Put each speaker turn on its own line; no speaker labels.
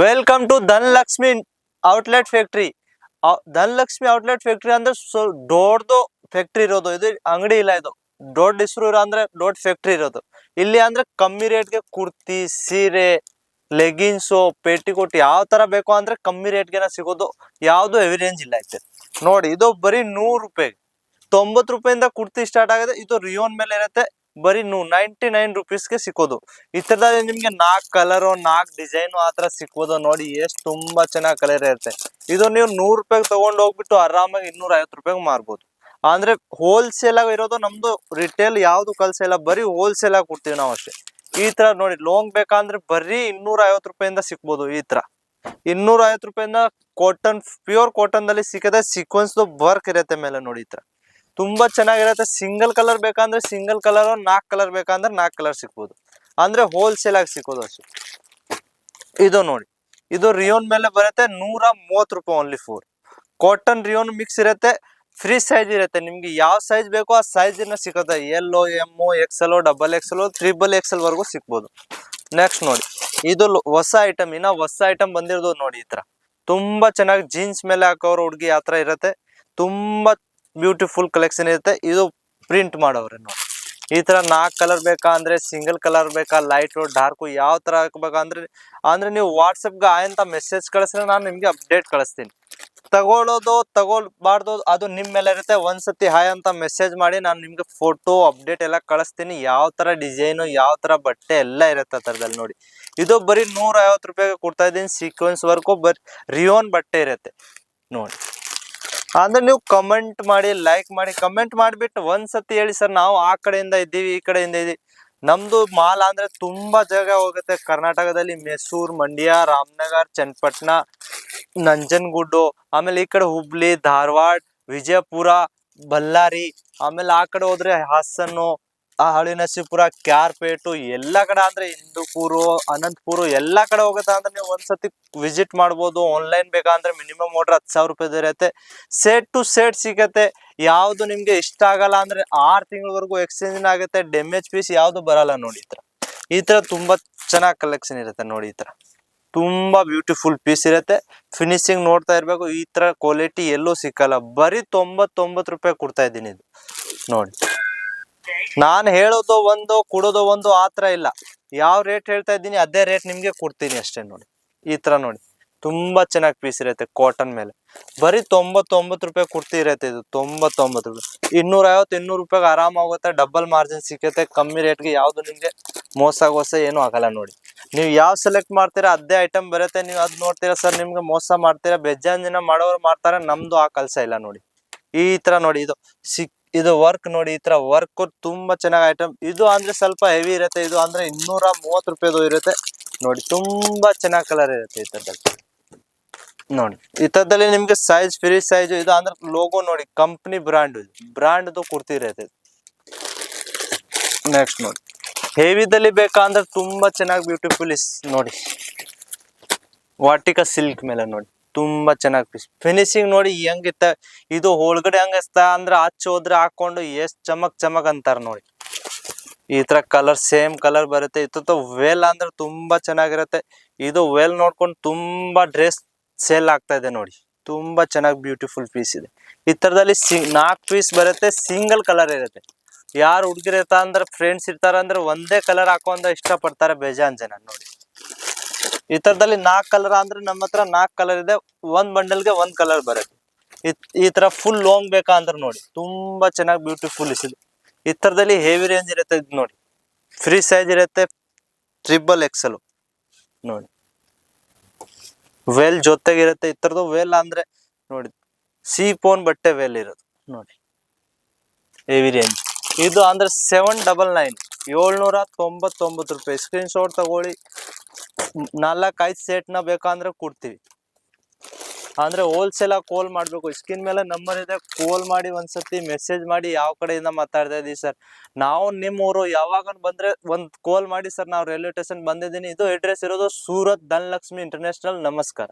Welcome to Dhanalakshmi outlet factory. Dhanalakshmi outlet factory ಅಂದ್ರೆ ದೊಡ್ಡದು factory ಇರೋದು. ಇದು ಅಂಗಡಿ ಇಲ್ಲ, ಇದು ದೊಡ್ಡ ಹೆಸರು ಅಂದ್ರೆ ದೊಡ್ಡ ಫ್ಯಾಕ್ಟ್ರಿ ಇರೋದು. ಇಲ್ಲಿ ಅಂದ್ರೆ ಕಮ್ಮಿ ರೇಟ್ಗೆ ಕುರ್ತಿ, ಸೀರೆ, ಲೆಗಿನ್ಸು, ಪೇಟಿಕೋಟ್ ಯಾವ ತರ ಬೇಕು ಅಂದ್ರೆ ಕಮ್ಮಿ ರೇಟ್ಗೆನ ಸಿಗೋದು. ಯಾವ್ದು ಹೆವಿ ರೇಂಜ್ ಇಲ್ಲ ಐತೆ ನೋಡಿ. ಇದು ಬರೀ 100 ರೂಪಾಯಿ, 90 ರೂಪಾಯಿಂದ ಕುರ್ತಿ ಸ್ಟಾರ್ಟ್ ಆಗಿದೆ. ಇದು ರಿಯೋನ್ ಮೇಲೆ ಇರುತ್ತೆ. ಬರೀ 99 ರುಪೀಸ್ಗೆ ಸಿಕ್ಕೋದು. ಈ ತರದಲ್ಲಿ ನಿಮ್ಗೆ 4 ಕಲರ್ 4 ಡಿಸೈನ್ ಆತರ ಸಿಕ್ಕೋದು. ನೋಡಿ ಎಷ್ಟು ತುಂಬಾ ಚೆನ್ನಾಗಿ ಕಲರ್ ಇರುತ್ತೆ. ಇದು ನೀವು 100 ರೂಪಾಯಿಗೆ ತಗೊಂಡು ಹೋಗ್ಬಿಟ್ಟು ಆರಾಮಾಗಿ 250 ರೂಪಾಯಿಗೆ ಮಾರ್ಬೋದು. ಅಂದ್ರೆ ಹೋಲ್ಸೇಲ್ ಆಗಿ ಇರೋದು ನಮ್ದು. ರಿಟೇಲ್ ಯಾವ್ದು ಕಲ್ಸಿಲ್ಲ, ಬರೀ ಹೋಲ್ಸೇಲ್ ಆಗಿ ಕೊಡ್ತೀವಿ ನಾವು ಅಷ್ಟೇ. ಈ ತರ ನೋಡಿ, ಲೋಂಗ್ ಬೇಕಂದ್ರೆ ಬರೀ 250 ರೂಪಾಯಿಂದ ಸಿಕ್ಬೋದು. ಈ ತರ 250 ರೂಪಾಯಿಂದ ಕಾಟನ್, ಪ್ಯೂರ್ ಕಾಟನ್ ದಲ್ಲಿ ಸಿಕ್ಕದೆ. ಸೀಕ್ವೆನ್ಸ್ ವರ್ಕ್ ಇರುತ್ತೆ ಮೇಲೆ ನೋಡಿ. ಈ ತರ ತುಂಬಾ ಚೆನ್ನಾಗಿರುತ್ತೆ. ಸಿಂಗಲ್ ಕಲರ್ ಬೇಕಂದ್ರೆ ಸಿಂಗಲ್ ಕಲರ್, 4 ಕಲರ್ ಬೇಕಂದ್ರೆ 4 ಕಲರ್ ಸಿಕ್ಬೋದು. ಅಂದ್ರೆ ಹೋಲ್ಸೇಲ್ ಆಗಿ ಸಿಕ್ಕೋದು ಅಷ್ಟೇ. ಇದು ನೋಡಿ, ಇದು ರಿಯೋನ್ ಮೇಲೆ ಬರುತ್ತೆ. 130 ರೂಪಾಯಿ only four. Cotton rayon mix ಇರುತ್ತೆ. ಫ್ರೀ ಸೈಜ್ ಇರುತ್ತೆ. ನಿಮ್ಗೆ ಯಾವ ಸೈಜ್ ಬೇಕೋ ಆ ಸೈಜ್ ಸಿಗುತ್ತೆ. ಎಲ್ಲೋ, ಎಮ್, ಎಕ್ಸೆಲ್, XXL, XXL ವರೆಗೂ ಸಿಕ್ಬೋದು. ನೆಕ್ಸ್ಟ್ ನೋಡಿ, ಇದು ಹೊಸ ಐಟಮ್, ಇನ್ನ ಹೊಸ ಐಟಮ್ ಬಂದಿರೋದು ನೋಡಿ. ಈ ತರ ತುಂಬಾ ಚೆನ್ನಾಗಿ ಜೀನ್ಸ್ ಮೇಲೆ ಹಾಕೋರು ಹುಡುಗಿ ಆ ತರ ಇರುತ್ತೆ. ತುಂಬಾ ಬ್ಯೂಟಿಫುಲ್ ಕಲೆಕ್ಷನ್ ಇರುತ್ತೆ. ಇದು ಪ್ರಿಂಟ್ ಮಾಡೋರೆ ನೋಡಿ. ಈ ತರ 4 ಕಲರ್ ಬೇಕಾ ಅಂದ್ರೆ ಸಿಂಗಲ್ ಕಲರ್ ಬೇಕಾ, ಲೈಟ್ ಡಾರ್ಕ್ ಯಾವ ತರ ಹಾಕ್ಬೇಕಂದ್ರೆ ನೀವು ವಾಟ್ಸಪ್ಗೆ ಅಂತ ಮೆಸೇಜ್ ಕಳಿಸಿದ್ರೆ ನಾನು ನಿಮ್ಗೆ ಅಪ್ಡೇಟ್ ಕಳಿಸ್ತೀನಿ. ತಗೊಳ್ಬಾರ್ದು ಅದು ನಿಮ್ ಮೇಲೆ ಇರುತ್ತೆ. ಒಂದ್ಸತಿ ಹಾಯ್ ಅಂತ ಮೆಸೇಜ್ ಮಾಡಿ ನಾನು ನಿಮ್ಗೆ ಫೋಟೋ ಅಪ್ಡೇಟ್ ಎಲ್ಲ ಕಳಿಸ್ತೀನಿ. ಯಾವ ತರ ಡಿಸೈನು, ಯಾವ ತರ ಬಟ್ಟೆ ಎಲ್ಲ ಇರುತ್ತೆ ಆ ತರದಲ್ಲಿ ನೋಡಿ. ಇದು ಬರೀ 150 ರೂಪಾಯಿಗೆ ಕೊಡ್ತಾ ಇದ್ದೀನಿ. ಸೀಕ್ವೆನ್ಸ್ ವರ್ಕು ಬರೀ ರಿಯೋನ್ ಬಟ್ಟೆ ಇರುತ್ತೆ ನೋಡಿ. ಅಂದ್ರೆ ನೀವು ಕಮೆಂಟ್ ಮಾಡಿ, ಲೈಕ್ ಮಾಡಿ, ಕಮೆಂಟ್ ಮಾಡಿಬಿಟ್ಟು ಒಂದ್ಸತಿ ಹೇಳಿ ಸರ್ ನಾವು ಆ ಕಡೆಯಿಂದ ಇದ್ದೀವಿ, ಈ ಕಡೆಯಿಂದ ಇದ್ದೀವಿ. ನಮ್ದು ಮಾಲ್ ಅಂದ್ರೆ ತುಂಬಾ ಜಾಗ ಹೋಗುತ್ತೆ ಕರ್ನಾಟಕದಲ್ಲಿ. ಮೈಸೂರು, ಮಂಡ್ಯ, ರಾಮನಗರ್, ಚನ್ನಪಟ್ಟಣ, ನಂಜನಗೂಡು, ಆಮೇಲೆ ಈ ಕಡೆ ಹುಬ್ಳಿ, ಧಾರವಾಡ, ವಿಜಯಪುರ, ಬಳ್ಳಾರಿ, ಆಮೇಲೆ ಆ ಕಡೆ ಹೋದ್ರೆ ಹಾಸನ್ನು, ಹಳಿನರಸೀಪುರ, ಕ್ಯಾರ್ಪೇಟು, ಎಲ್ಲಾ ಕಡೆ ಅಂದ್ರೆ ಹಿಂದೂಪುರು, ಅನಂತಪುರ ಎಲ್ಲಾ ಕಡೆ ಹೋಗುತ್ತೆ. ಅಂದ್ರೆ ನೀವು ಒಂದ್ಸತಿ ವಿಸಿಟ್ ಮಾಡ್ಬೋದು. ಆನ್ಲೈನ್ ಬೇಕಂದ್ರೆ ಮಿನಿಮಮ್ ಆರ್ಡರ್ 10,000 ರೂಪಾಯಿ ಇರುತ್ತೆ. ಸೆಟ್ ಟು ಸೆಟ್ ಸಿಗತ್ತೆ. ಯಾವ್ದು ನಿಮ್ಗೆ ಇಷ್ಟ ಆಗಲ್ಲ ಅಂದ್ರೆ 6 ತಿಂಗಳವರೆಗೂ ಎಕ್ಸ್ಚೇಂಜ್ ಆಗುತ್ತೆ. ಡ್ಯಾಮೇಜ್ ಪೀಸ್ ಯಾವ್ದು ಬರಲ್ಲ ನೋಡಿ. ಈ ತರ ತುಂಬಾ ಚೆನ್ನಾಗಿ ಕಲೆಕ್ಷನ್ ಇರುತ್ತೆ ನೋಡಿ. ಈ ತರ ತುಂಬಾ ಬ್ಯೂಟಿಫುಲ್ ಪೀಸ್ ಇರುತ್ತೆ. ಫಿನಿಶಿಂಗ್ ನೋಡ್ತಾ ಇರ್ಬೇಕು. ಈ ತರ ಕ್ವಾಲಿಟಿ ಎಲ್ಲೂ ಸಿಕ್ಕಲ್ಲ. ಬರೀ 99 ರೂಪಾಯಿ ಕೊಡ್ತಾ ಇದ್ದೀನಿ ಇದು ನೋಡಿ. ನಾನು ಹೇಳೋದು ಒಂದು, ಕೊಡೋದು ಒಂದು, ಆತರ ಇಲ್ಲ. ಯಾವ ರೇಟ್ ಹೇಳ್ತಾ ಇದ್ದೀನಿ ಅದೇ ರೇಟ್ ನಿಮ್ಗೆ ಕೊಡ್ತೀನಿ ಅಷ್ಟೇ ನೋಡಿ. ಈ ತರ ನೋಡಿ, ತುಂಬಾ ಚೆನ್ನಾಗಿ ಪೀಸ್ ಇರುತ್ತೆ ಕಾಟನ್ ಮೇಲೆ. ಬರೀ 99 ರೂಪಾಯಿ ಕುರ್ತಿ ಇರುತ್ತೆ ಇದು. 99 ರೂಪಾಯಿ, 250, 200 ರೂಪಾಯಿಗೆ ಆರಾಮ ಆಗುತ್ತೆ. ಡಬಲ್ ಮಾರ್ಜಿನ್ ಸಿಕ್ಕತ್ತೆ. ಕಮ್ಮಿ ರೇಟ್ಗೆ ಯಾವ್ದು ನಿಮ್ಗೆ ಮೋಸ ಏನು ಆಗಲ್ಲ ನೋಡಿ. ನೀವು ಯಾವ ಸೆಲೆಕ್ಟ್ ಮಾಡ್ತೀರಾ ಅದೇ ಐಟಮ್ ಬರುತ್ತೆ. ನೀವು ಅದ್ ನೋಡ್ತೀರಾ ಸರ್ ನಿಮ್ಗೆ ಮೋಸ ಮಾಡ್ತೀರಾ, ಬೇಜಾನ್ ಜನ ಮಾಡೋರು ಮಾಡ್ತಾರೆ. ನಮ್ದು ಆ ಕೆಲಸ ಇಲ್ಲ ನೋಡಿ. ಈ ತರ ನೋಡಿ, ಇದು ವರ್ಕ್ ನೋಡಿ. ಈ ತರ ವರ್ಕ್ ತುಂಬಾ ಚೆನ್ನಾಗಿ ಐಟಮ್. ಇದು ಅಂದ್ರೆ ಸ್ವಲ್ಪ ಹೆವಿ ಇರುತ್ತೆ. ಇದು ಅಂದ್ರೆ 230 ರೂಪಾಯಿದು ಇರುತ್ತೆ ನೋಡಿ. ತುಂಬಾ ಚೆನ್ನಾಗಿ ಕಲರ್ ಇರುತ್ತೆ ಈ ತರದಲ್ಲಿ ನೋಡಿ. ಈ ತರದಲ್ಲಿ ನಿಮ್ಗೆ ಸೈಜ್, ಫ್ರೀ ಸೈಜ್. ಇದು ಅಂದ್ರೆ ಲೋಗೋ ನೋಡಿ, ಕಂಪ್ನಿ ಬ್ರಾಂಡ್ ಕುರ್ತಿ ಇರುತ್ತೆ. ನೆಕ್ಸ್ಟ್ ನೋಡಿ, ಹೆವಿದಲ್ಲಿ ಬೇಕಂದ್ರೆ ತುಂಬಾ ಚೆನ್ನಾಗಿ ಬ್ಯೂಟಿಫುಲ್ ನೋಡಿ. ವಾಟಿಕಾ ಸಿಲ್ಕ್ ಮೇಲೆ ನೋಡಿ, ತುಂಬಾ ಚೆನ್ನಾಗಿ ಪೀಸ್. ಫಿನಿಶಿಂಗ್ ನೋಡಿ ಹೆಂಗಿತ್ತ. ಇದು ಒಳಗಡೆ ಹಂಗಸ್ತ ಅಂದ್ರೆ ಆಚೆ ಹೋದ್ರೆ ಹಾಕೊಂಡು ಎಷ್ಟ್ ಚಮಕ್ ಅಂತಾರ ನೋಡಿ. ಈ ತರ ಕಲರ್, ಸೇಮ್ ಕಲರ್ ಬರುತ್ತೆ. ಇದು ವೇಲ್ ಅಂದ್ರೆ ತುಂಬಾ ಚೆನ್ನಾಗಿರುತ್ತೆ. ಇದು ವೇಲ್ ನೋಡ್ಕೊಂಡು ತುಂಬಾ ಡ್ರೆಸ್ ಸೇಲ್ ಆಗ್ತಾ ಇದೆ ನೋಡಿ. ತುಂಬಾ ಚೆನ್ನಾಗಿ ಬ್ಯೂಟಿಫುಲ್ ಪೀಸ್ ಇದೆ. ಈ ತರದಲ್ಲಿ 4 ಪೀಸ್ ಬರುತ್ತೆ. ಸಿಂಗಲ್ ಕಲರ್ ಇರುತ್ತೆ. ಯಾರು ಹುಡುಗಿರ್ ಇರ್ತಾರ ಅಂದ್ರೆ, ಫ್ರೆಂಡ್ಸ್ ಇರ್ತಾರ ಅಂದ್ರೆ ಒಂದೇ ಕಲರ್ ಹಾಕೊಂಡ ಇಷ್ಟ ಪಡ್ತಾರೆ ಬೇಜಾನ್ ಜನ ನೋಡಿ. ಈ ತರದಲ್ಲಿ 4 ಕಲರ್ ಅಂದ್ರೆ ನಮ್ಮ ಹತ್ರ 4 ಕಲರ್ ಇದೆ. ಒಂದ್ ಬಂಡಲ್ಗೆ 1 ಕಲರ್ ಬರುತ್ತೆ. ಈ ತರ ಫುಲ್ ಲಾಂಗ್ ಬೇಕಾ ಅಂದ್ರೆ ನೋಡಿ, ತುಂಬಾ ಚೆನ್ನಾಗಿ ಬ್ಯೂಟಿಫುಲ್ ಇದೆ. ಈ ತರದಲ್ಲಿ ಹೆವಿ ರೇಂಜ್ ಇರುತ್ತೆ. ಇದು ನೋಡಿ, ಫ್ರೀ ಸೈಜ್ ಇರುತ್ತೆ. XXL ನೋಡಿ, ವೇಲ್ ಜೊತೆಗಿರುತ್ತೆ. ಈ ತರದ್ದು ವೇಲ್ ಅಂದ್ರೆ ನೋಡಿ, ಸೀಪೋನ್ ಬಟ್ಟೆ ವೇಲ್ ಇರೋದು ನೋಡಿ. ಹೆವಿ ರೇಂಜ್ ಇದು ಅಂದ್ರೆ 799, 799 ರೂಪಾಯಿ. ಸ್ಕ್ರೀನ್ ಶಾಟ್ ತಗೊಳ್ಳಿ. 4-5 ಸೆಟ್ ನ ಬೇಕಂದ್ರೆ ಕೊಡ್ತೀವಿ. ಅಂದ್ರೆ ಹೋಲ್ಸೇಲ್ ಆಗಿ ಕಾಲ್ ಮಾಡ್ಬೇಕು. ಸ್ಕ್ರೀನ್ ಮೇಲೆ ನಂಬರ್ ಇದೆ, ಕಾಲ್ ಮಾಡಿ ಒಂದ್ಸತಿ ಮೆಸೇಜ್ ಮಾಡಿ ಯಾವ ಕಡೆಯಿಂದ ಮಾತಾಡ್ತಾ ಇದೀವಿ ಸರ್, ನಾವು ನಿಮ್ಮೂರು, ಯಾವಾಗ ಬಂದ್ರೆ ಒಂದ್ ಕಾಲ್ ಮಾಡಿ ಸರ್ ನಾವು ರೈಲ್ವೆ ಸ್ಟೇಷನ್ ಬಂದಿದ್ದೀನಿ. ಇದು ಅಡ್ರೆಸ್ ಇರೋದು ಸೂರತ್ ಧನಲಕ್ಷ್ಮಿ ಇಂಟರ್ನ್ಯಾಷನಲ್. ನಮಸ್ಕಾರ.